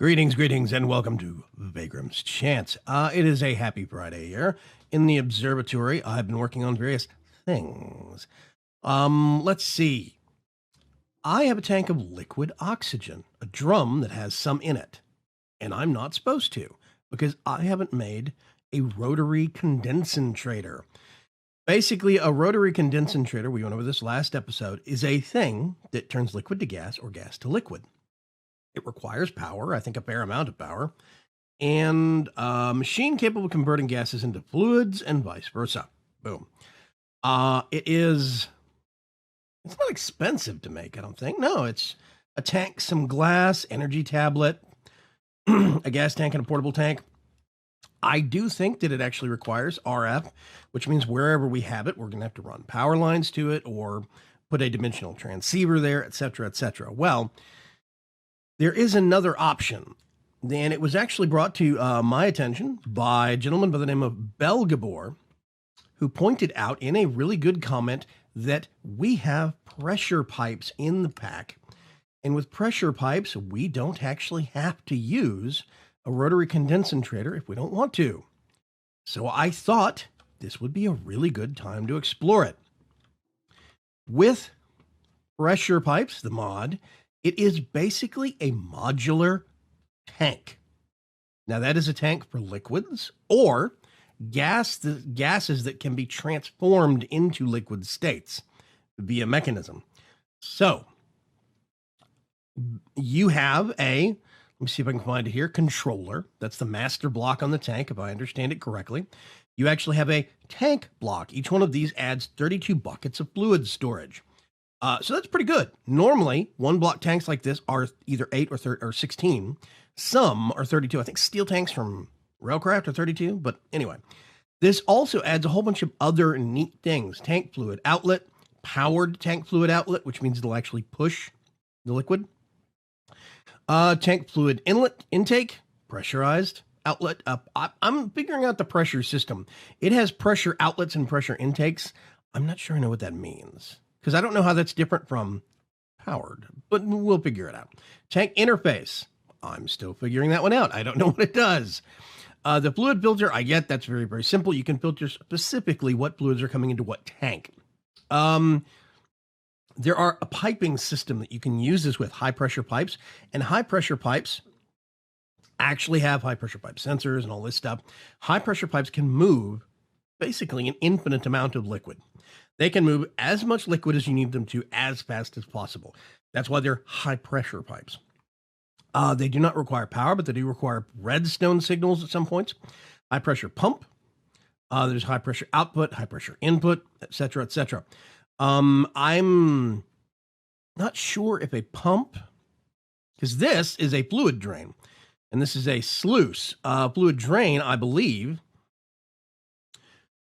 Greetings, and welcome to Vaygrim's Chance. It is a happy Friday here. In the observatory, I've been working on various things. Let's see. I have a tank of liquid oxygen, a drum that has some in it. And I'm not supposed to, because I haven't made a rotary condensator. Basically, a rotary condensator, we went over this last episode, is a thing that turns liquid to gas or gas to liquid. It requires power, I think a fair amount of power, and a machine capable of converting gases into fluids and vice versa. Boom. It's not expensive to make, I don't think. No, it's a tank, some glass, energy tablet, a gas tank, and a portable tank. I do think that it actually requires RF, which means wherever we have it, we're going to have to run power lines to it or put a dimensional transceiver there, etc., etc. Well, there is another option, and it was actually brought to my attention by a gentleman by the name of Belgabor, who pointed out in a really good comment that we have pressure pipes in the pack. And with pressure pipes, we don't actually have to use a rotary condensator if we don't want to. So I thought this would be a really good time to explore it. With pressure pipes, the mod, it is basically a modular tank. Now, that is a tank for liquids or gases that can be transformed into liquid states via mechanism. So, you have let me see if I can find it here, controller. That's the master block on the tank, if I understand it correctly. You actually have a tank block. Each one of these adds 32 buckets of fluid storage. So that's pretty good. Normally, one block tanks like this are either 8 or 16. Some are 32. I think steel tanks from Railcraft are 32. But anyway, this also adds a whole bunch of other neat things. Tank fluid outlet, powered tank fluid outlet, which means it'll actually push the liquid. Tank fluid inlet intake, pressurized outlet. I'm figuring out the pressure system. It has pressure outlets and pressure intakes. I'm not sure I know what that means, because I don't know how that's different from powered, but we'll figure it out. Tank interface. I'm still figuring that one out. I don't know what it does. The fluid filter, I get that's very, very simple. You can filter specifically what fluids are coming into what tank. There are a piping system that you can use this with, high pressure pipes, and high pressure pipes actually have high pressure pipe sensors and all this stuff. High pressure pipes can move basically an infinite amount of liquid. They can move as much liquid as you need them to as fast as possible. That's why they're high pressure pipes. They do not require power, but they do require redstone signals at some points. High pressure pump. There's high pressure output, high pressure input, etc., etc. I'm not sure if a pump, because this is a fluid drain, and this is a sluice. Fluid drain, I believe,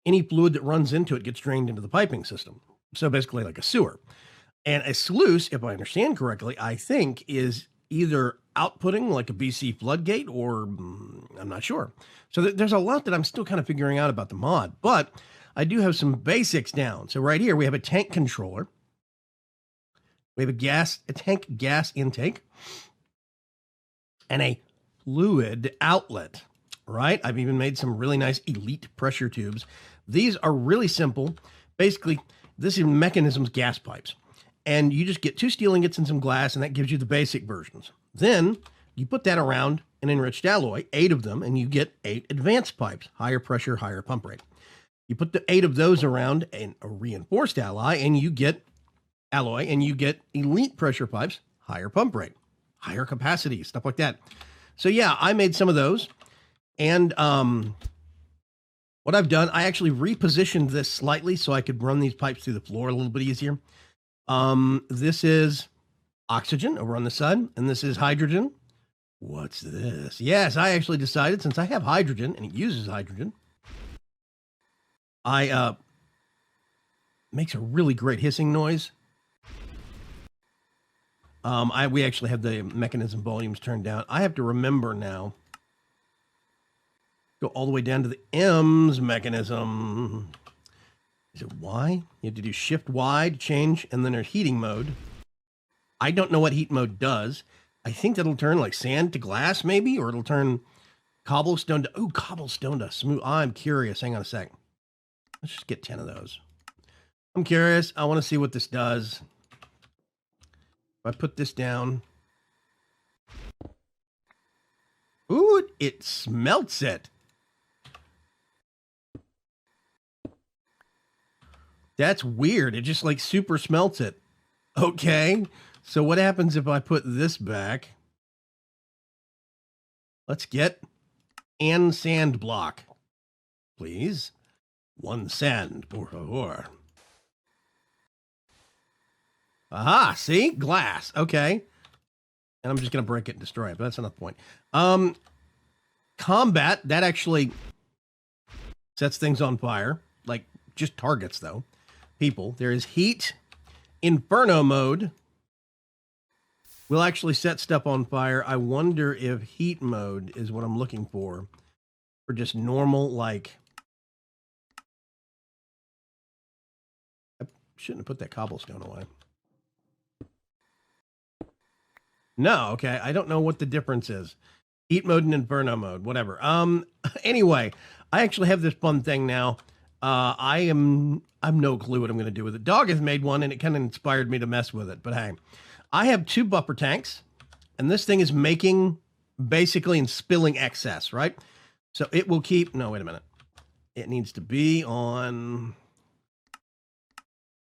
any fluid that runs into it gets drained into the piping system. So basically like a sewer. And a sluice, if I understand correctly, I think is either outputting like a BC floodgate or I'm not sure. So there's a lot that I'm still kind of figuring out about the mod, but I do have some basics down. So right here, we have a tank controller. We have a tank gas intake and a fluid outlet, right? I've even made some really nice elite pressure tubes. These are really simple. Basically, this is mechanisms gas pipes. And you just get 2 steel ingots and some glass, and that gives you the basic versions. Then you put that around an enriched alloy, 8 of them, and you get 8 advanced pipes, higher pressure, higher pump rate. You put the 8 of those around a reinforced alloy, and you get elite pressure pipes, higher pump rate, higher capacity, stuff like that. So yeah, I made some of those. And what I've done, I actually repositioned this slightly so I could run these pipes through the floor a little bit easier. This is oxygen over on the side, and this is hydrogen. What's this? Yes, I actually decided, since I have hydrogen and it uses hydrogen, makes a really great hissing noise. We actually have the mechanism volumes turned down. I have to remember now. Go all the way down to the M's mechanism. Is it Y? You have to do Shift Y to change, and then there's heating mode. I don't know what heat mode does. I think that'll turn like sand to glass maybe, or it'll turn cobblestone to, oh, cobblestone to smooth. I'm curious. Hang on a sec. Let's just get 10 of those. I'm curious. I want to see what this does. If I put this down. Ooh, it smelts it. That's weird. It just like super smelts it. Okay. So what happens if I put this back? Let's get an sand block, please. 1 sand, por favor. Aha, see? Glass. Okay. And I'm just going to break it and destroy it, but that's not the point. Combat, that actually sets things on fire. Like, just targets, though. People. There is heat. Inferno mode will actually set stuff on fire. I wonder if heat mode is what I'm looking for just normal, like... I shouldn't have put that cobblestone away. No, okay. I don't know what the difference is. Heat mode and inferno mode, whatever. Anyway, I actually have this fun thing now. I've no clue what I'm going to do with it. Dog has made one, and it kind of inspired me to mess with it. But hey, I have 2 buffer tanks, and this thing is making basically and spilling excess, right? So it will keep, no, wait a minute. It needs to be on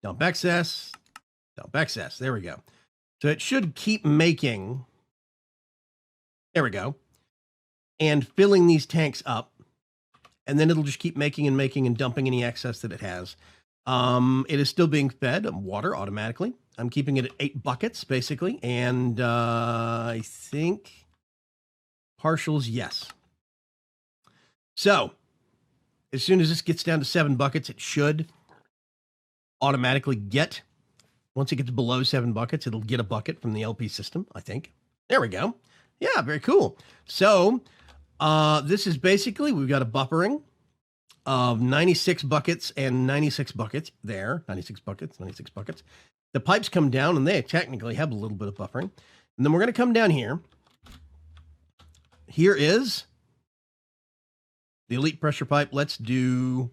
dump excess, dump excess. There we go. So it should keep making, there we go, and filling these tanks up. And then it'll just keep making and making and dumping any excess that it has. It is still being fed water automatically. I'm keeping it at 8 buckets, basically. And I think partials, yes. So as soon as this gets down to 7 buckets, it should automatically get, once it gets below 7 buckets, it'll get a bucket from the LP system, I think. There we go. Yeah, very cool. So this is basically, we've got a buffering of 96 buckets and 96 buckets there. 96 buckets, 96 buckets. The pipes come down, and they technically have a little bit of buffering. And then we're going to come down here. Here is the elite pressure pipe. Let's do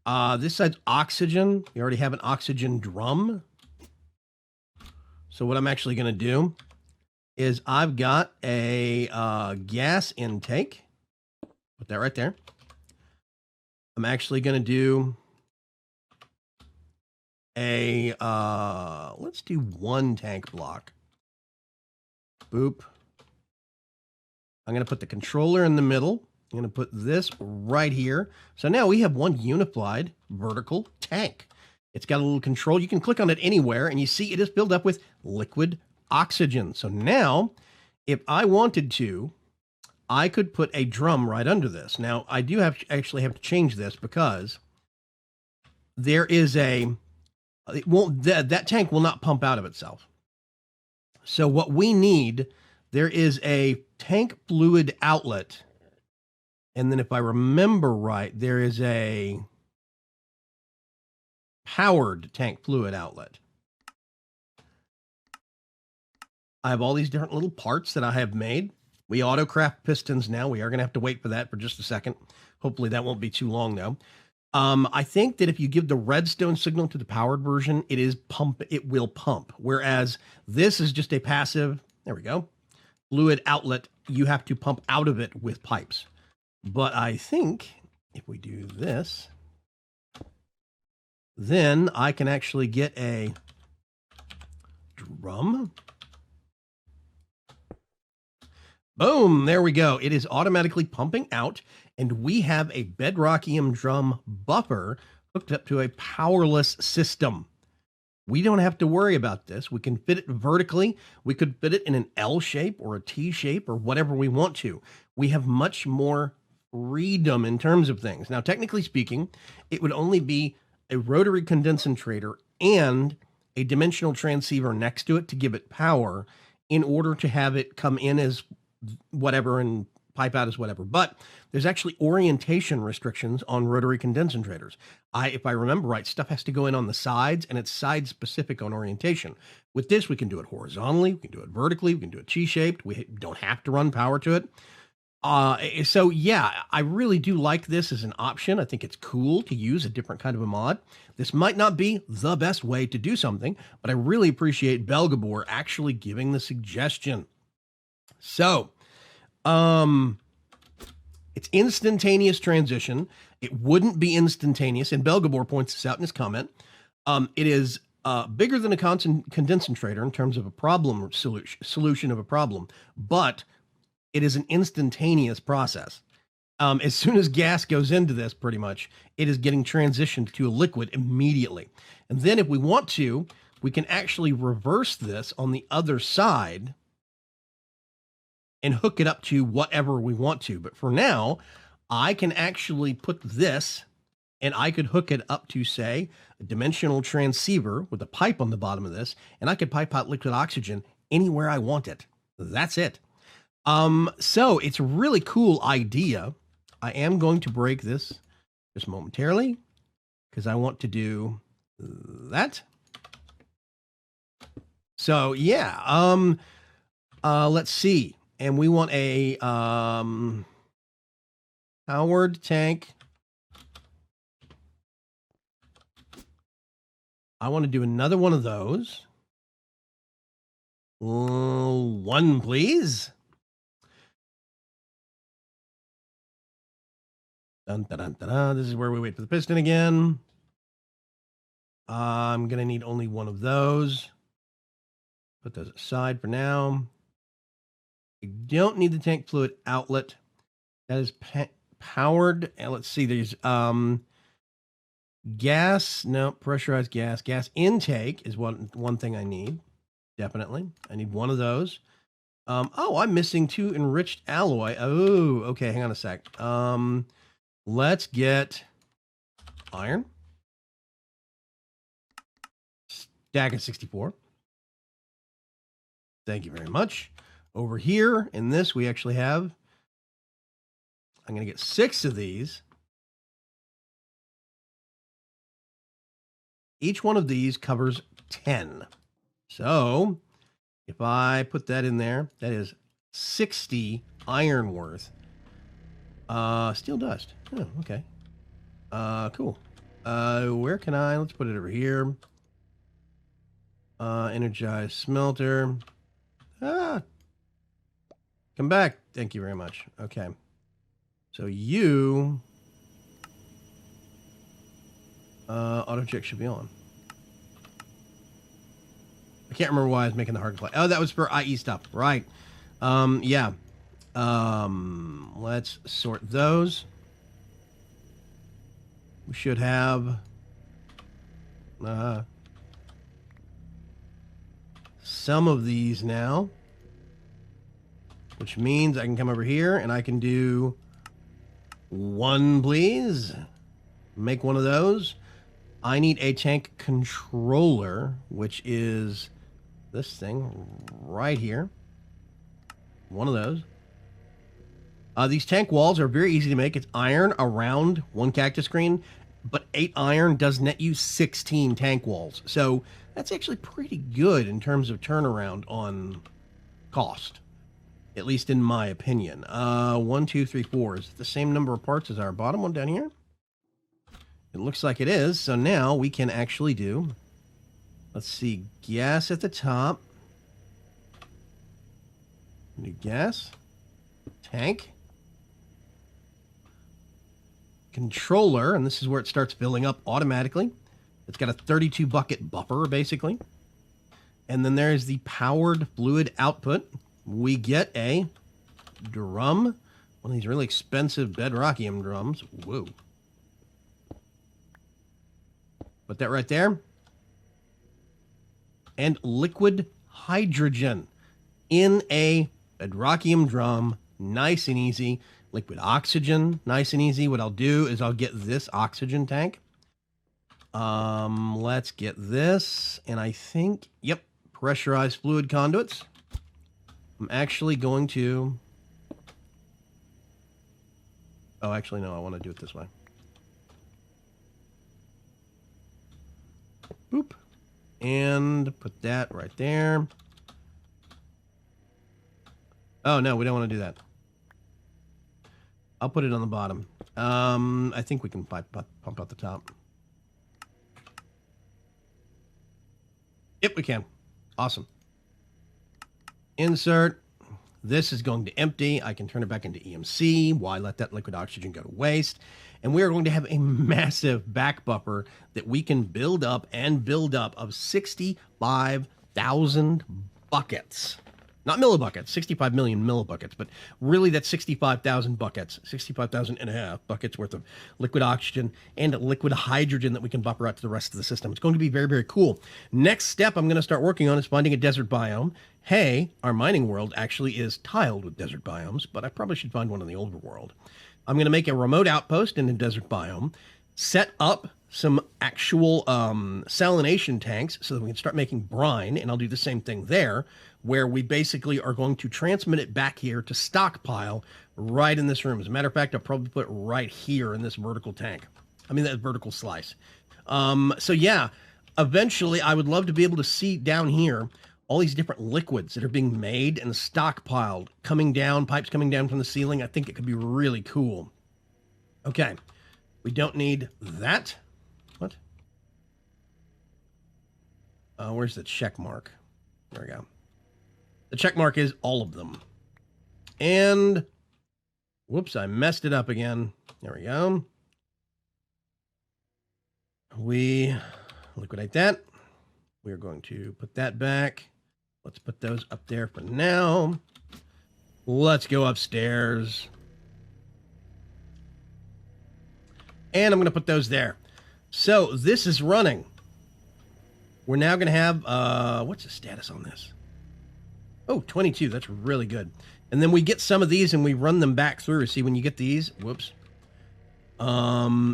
this side's oxygen. We already have an oxygen drum. So what I'm actually going to do is I've got a gas intake. Put that right there. I'm actually going to do a, let's do 1 tank block. Boop. I'm going to put the controller in the middle. I'm going to put this right here. So now we have 1 unified vertical tank. It's got a little control. You can click on it anywhere, and you see it is filled up with liquid oxygen. So now, if I wanted to, I could put a drum right under this. Now, I do actually have to change this because there is a, it won't, that tank will not pump out of itself. So what we need, there is a tank fluid outlet. And then if I remember right, there is a powered tank fluid outlet. I have all these different little parts that I have made. We auto-craft pistons now. We are going to have to wait for that for just a second. Hopefully that won't be too long, though. I think that if you give the redstone signal to the powered version, it will pump. Whereas this is just a passive, there we go, fluid outlet. You have to pump out of it with pipes. But I think if we do this, then I can actually get a drum. Boom, there we go. It is automatically pumping out, and we have a Bedrockium drum buffer hooked up to a powerless system. We don't have to worry about this. We can fit it vertically. We could fit it in an L shape or a T shape or whatever we want to. We have much more freedom in terms of things. Now, technically speaking, it would only be a rotary condensator and a dimensional transceiver next to it to give it power in order to have it come in as whatever and pipe out as whatever. But there's actually orientation restrictions on rotary condensators. If I remember right, stuff has to go in on the sides, and it's side specific on orientation. With this, we can do it horizontally, we can do it vertically, we can do it T-shaped. We don't have to run power to it. So yeah, I really do like this as an option. I think it's cool to use a different kind of a mod. This might not be the best way to do something, but I really appreciate Belgabor actually giving the suggestion. So, it's instantaneous transition. It wouldn't be instantaneous, and Belgabor points this out in his comment. It is bigger than a condensator in terms of a problem solution of a problem, but it is an instantaneous process. As soon as gas goes into this, pretty much, it is getting transitioned to a liquid immediately. And then if we want to, we can actually reverse this on the other side and hook it up to whatever we want to. But for now, I can actually put this, and I could hook it up to, say, a dimensional transceiver with a pipe on the bottom of this, and I could pipe out liquid oxygen anywhere I want it. That's it. So it's a really cool idea. I am going to break this just momentarily because I want to do that. So yeah, let's see. And we want a powered tank. I want to do another one of those. One, please. Dun, dun, dun, dun, dun. This is where we wait for the piston again. I'm going to need only one of those. Put those aside for now. I don't need the tank fluid outlet. That is powered. And let's see, there's gas. No, pressurized gas. Gas intake is one thing I need. Definitely. I need one of those. Oh, I'm missing 2 enriched alloy. Oh, okay. Hang on a sec. Let's get iron. Stack of 64. Thank you very much. Over here in this, we actually have, I'm going to get 6 of these. Each one of these covers 10. So if I put that in there, that is 60 iron worth. Steel dust. Oh, okay. Cool. Where can let's put it over here. Energized smelter. Come back. Thank you very much. Okay. So you, auto check should be on. I can't remember why I was making the hard play. Oh, that was for IE stuff. Right. Yeah. Let's sort those. We should have some of these now, which means I can come over here and I can do one, please. Make one of those. I need a tank controller, which is this thing right here. One of those. These tank walls are very easy to make. It's iron around 1 cactus green, but 8 iron does net you 16 tank walls. So that's actually pretty good in terms of turnaround on cost, at least in my opinion. 1, 2, 3, 4. Is it the same number of parts as our bottom one down here? It looks like it is. So now we can actually do, let's see, gas at the top. New gas. Tank. Controller, and this is where it starts filling up automatically. It's got a 32 bucket buffer, basically. And then there's the powered fluid output. We get a drum, one of these really expensive bedrockium drums. Whoa. Put that right there. And liquid hydrogen in a bedrockium drum. Nice and easy. Liquid oxygen, nice and easy. What I'll do is I'll get this oxygen tank. Let's get this. And I think, yep, pressurized fluid conduits. I'm actually going to Oh, actually, no, I want to do it this way. Boop. And put that right there. Oh, no, we don't want to do that. I'll put it on the bottom. I think we can pump out the top. Yep, we can. Awesome. Insert. This is going to empty. I can turn it back into EMC. Why let that liquid oxygen go to waste? And we are going to have a massive back buffer that we can build up of 65,000 buckets. Not millibuckets, 65 million millibuckets, but really that's 65,000 buckets, 65,000 and a half buckets worth of liquid oxygen and liquid hydrogen that we can buffer out to the rest of the system. It's going to be very, very cool. Next step I'm going to start working on is finding a desert biome. Hey, our mining world actually is tiled with desert biomes, but I probably should find one in the older world. I'm going to make a remote outpost in a desert biome, set up some actual salination tanks so that we can start making brine, and I'll do the same thing there, where we basically are going to transmit it back here to stockpile right in this room. As a matter of fact, I'll probably put it right here in this vertical tank. I mean, that vertical slice. So yeah, eventually I would love to be able to see down here all these different liquids that are being made and stockpiled, coming down, pipes coming down from the ceiling. I think it could be really cool. Okay, we don't need that. What? Where's the check mark? There we go. The check mark is all of them. And, whoops, I messed it up again. There we go. We liquidate that. We're going to put that back. Let's put those up there for now. Let's go upstairs. And I'm going to put those there. So this is running. We're now going to have, what's the status on this? Oh, 22. That's really good. And then we get some of these and we run them back through. See, when you get these, whoops.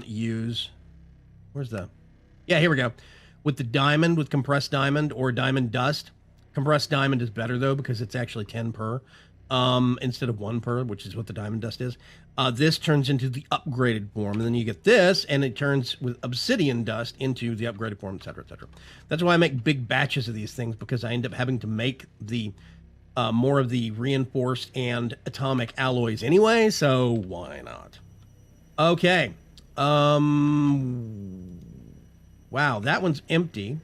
Use, where's the, yeah, here we go. With the diamond, with compressed diamond or diamond dust. Compressed diamond is better though, because it's actually 10 per, instead of 1 per, which is what the diamond dust is. This turns into the upgraded form, and then you get this, and it turns with obsidian dust into the upgraded form, etc., etc. That's why I make big batches of these things, because I end up having to make the more of the reinforced and atomic alloys anyway, so why not? Okay. Wow, that one's empty.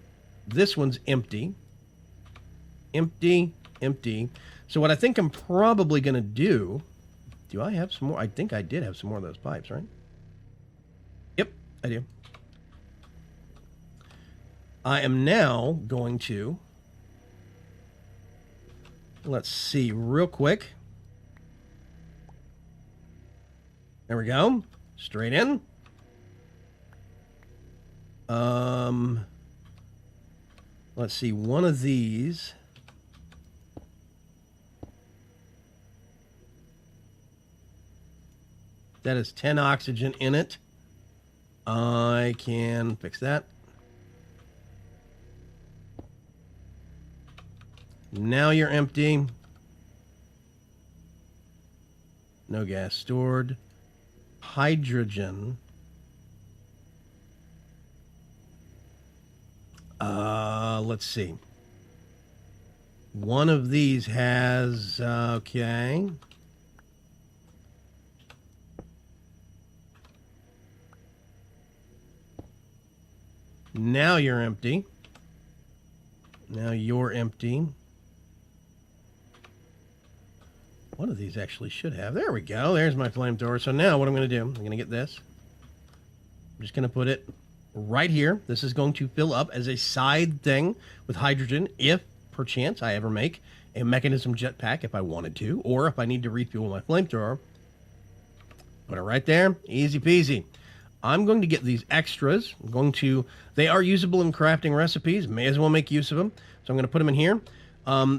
This one's empty. Empty, empty. So what I think I'm probably going to do I have some more? I think I did have some more of those pipes, right? Yep, I do. I am now going to, let's see real quick. There we go. Straight in. Let's see, one of these. That is 10 oxygen in it. I can fix that. Now you're empty. No gas stored. Hydrogen. Let's see. One of these has, okay. Now you're empty. Now you're empty. One of these actually should have. There we go. There's my flamethrower. So now what I'm going to do, I'm going to get this. I'm just going to put it right here. This is going to fill up as a side thing with hydrogen if, perchance, I ever make a mechanism jetpack if I wanted to, or if I need to refuel my flamethrower. Put it right there. Easy peasy. I'm going to get these extras. I'm going to, they are usable in crafting recipes. May as well make use of them. So I'm going to put them in here.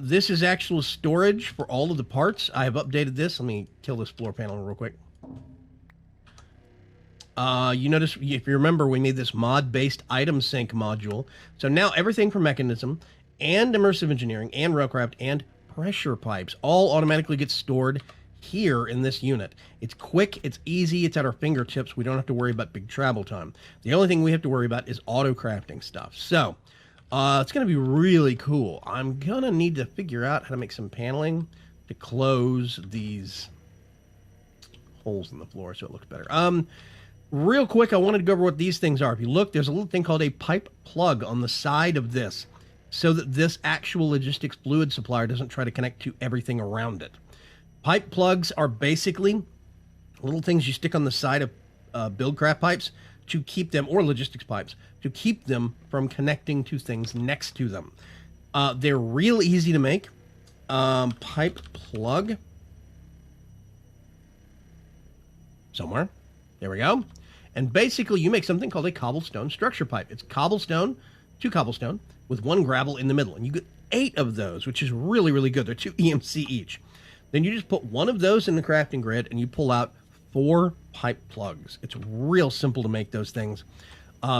This is actual storage for all of the parts. I have updated this. Let me kill this floor panel real quick. You notice, if you remember, we made this mod-based item sync module. So now everything from mechanism and immersive engineering and railcraft and pressure pipes all automatically get stored here in this unit. It's quick, it's easy, it's at our fingertips. We don't have to worry about big travel time. The only thing we have to worry about is auto crafting stuff. So it's going to be really cool. I'm going to need to figure out how to make some paneling to close these holes in the floor so it looks better. Real quick, I wanted to go over what these things are. If you look, there's a little thing called a pipe plug on the side of this so that this actual logistics fluid supplier doesn't try to connect to everything around it. Pipe plugs are basically little things you stick on the side of buildcraft pipes to keep them, or logistics pipes, to keep them from connecting to things next to them. They're real easy to make. Pipe plug. Somewhere. There we go. And basically you make something called a cobblestone structure pipe. It's cobblestone, 2 cobblestone, with 1 gravel in the middle. And you get 8 of those, which is really, really good. They're 2 EMC each. Then you just put 1 of those in the crafting grid and you pull out 4 pipe plugs. It's real simple to make those things.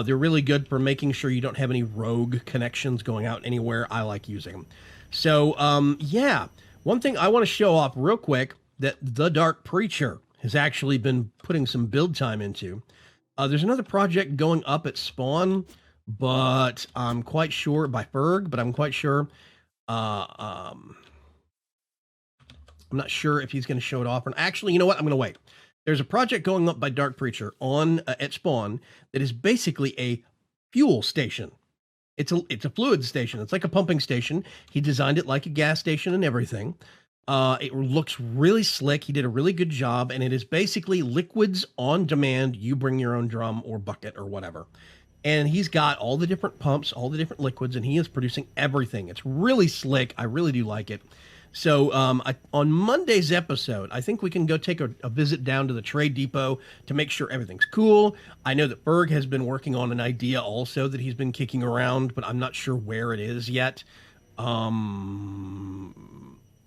They're really good for making sure you don't have any rogue connections going out anywhere. I like using them. So, yeah, one thing I want to show off real quick that the Dark Preacher has actually been putting some build time into. There's another project going up at Spawn, but I'm quite sure, by Ferg, but I'm quite sure, I'm not sure if he's going to show it off. Or actually, you know what? I'm going to wait. There's a project going up by Dark Preacher on at Spawn that is basically a fuel station. It's a fluid station. It's like a pumping station. He designed it like a gas station and everything. It looks really slick. He did a really good job, and it is basically liquids on demand. You bring your own drum or bucket or whatever. And he's got all the different pumps, all the different liquids, and he is producing everything. It's really slick. I really do like it. So on Monday's episode, I think we can go take a visit down to the trade depot to make sure everything's cool. I know that Ferg has been working on an idea also that he's been kicking around, but I'm not sure where it is yet.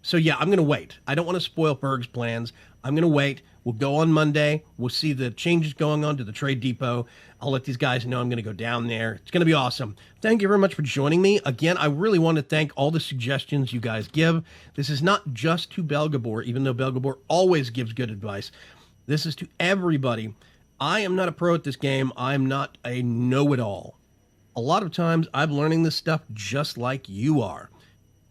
So yeah, I'm going to wait. I don't want to spoil Ferg's plans. I'm going to wait. We'll go on Monday. We'll see the changes going on to the trade depot. I'll let these guys know I'm going to go down there. It's going to be awesome. Thank you very much for joining me. Again, I really want to thank all the suggestions you guys give. This is not just to Belgabor, even though Belgabor always gives good advice. This is to everybody. I am not a pro at this game. I'm not a know-it-all. A lot of times I'm learning this stuff just like you are.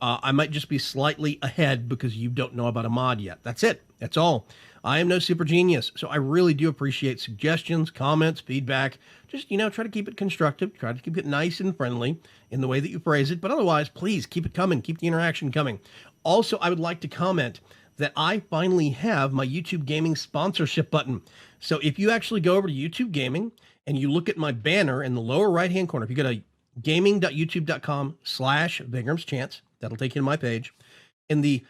I might just be slightly ahead because you don't know about a mod yet. That's it. That's all. I am no super genius, so I really do appreciate suggestions, comments, feedback. Just, try to keep it constructive. Try to keep it nice and friendly in the way that you phrase it. But otherwise, please keep it coming. Keep the interaction coming. Also, I would like to comment that I finally have my YouTube Gaming sponsorship button. So if you actually go over to YouTube Gaming and you look at my banner in the lower right-hand corner, if you go to gaming.youtube.com/VaygrimsChance, that'll take you to my page. In the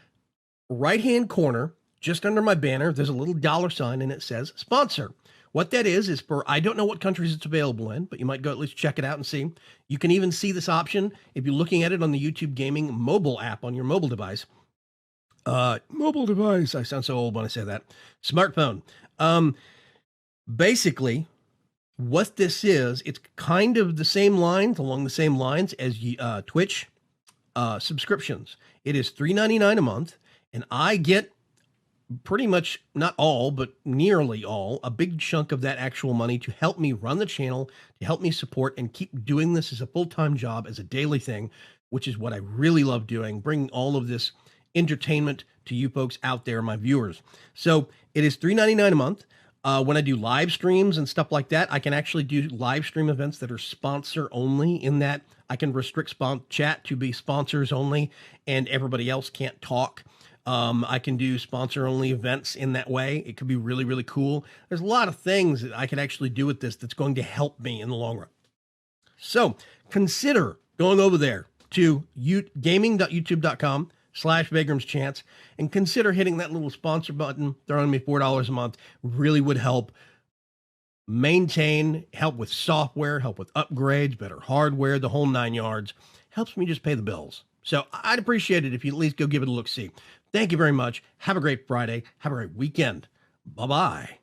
right-hand corner, just under my banner, there's a little $sign and it says sponsor. What that is for, I don't know what countries it's available in, but you might go at least check it out and see. You can even see this option if you're looking at it on the YouTube Gaming mobile app on your mobile device. Mobile device. I sound so old when I say that. Smartphone. Basically, what this is, it's kind of the same lines, along the same lines as Twitch subscriptions. It is $3.99 a month, and I get pretty much, not all, but nearly all, a big chunk of that actual money to help me run the channel, to help me support and keep doing this as a full-time job, as a daily thing, which is what I really love doing, bringing all of this entertainment to you folks out there, my viewers. So it is $3.99 a month. When I do live streams and stuff like that, I can actually do live stream events that are sponsor only, in that I can restrict chat to be sponsors only and everybody else can't talk. I can do sponsor only events in that way. It could be really, really cool. There's a lot of things that I could actually do with this that's going to help me in the long run. So consider going over there to gaming.youtube.com/VaygrimsChance and consider hitting that little sponsor button, throwing me $4 a month. Really would help maintain, help with software, help with upgrades, better hardware, the whole 9 yards. Helps me just pay the bills. So I'd appreciate it if you at least go give it a look-see. Thank you very much. Have a great Friday. Have a great weekend. Bye-bye.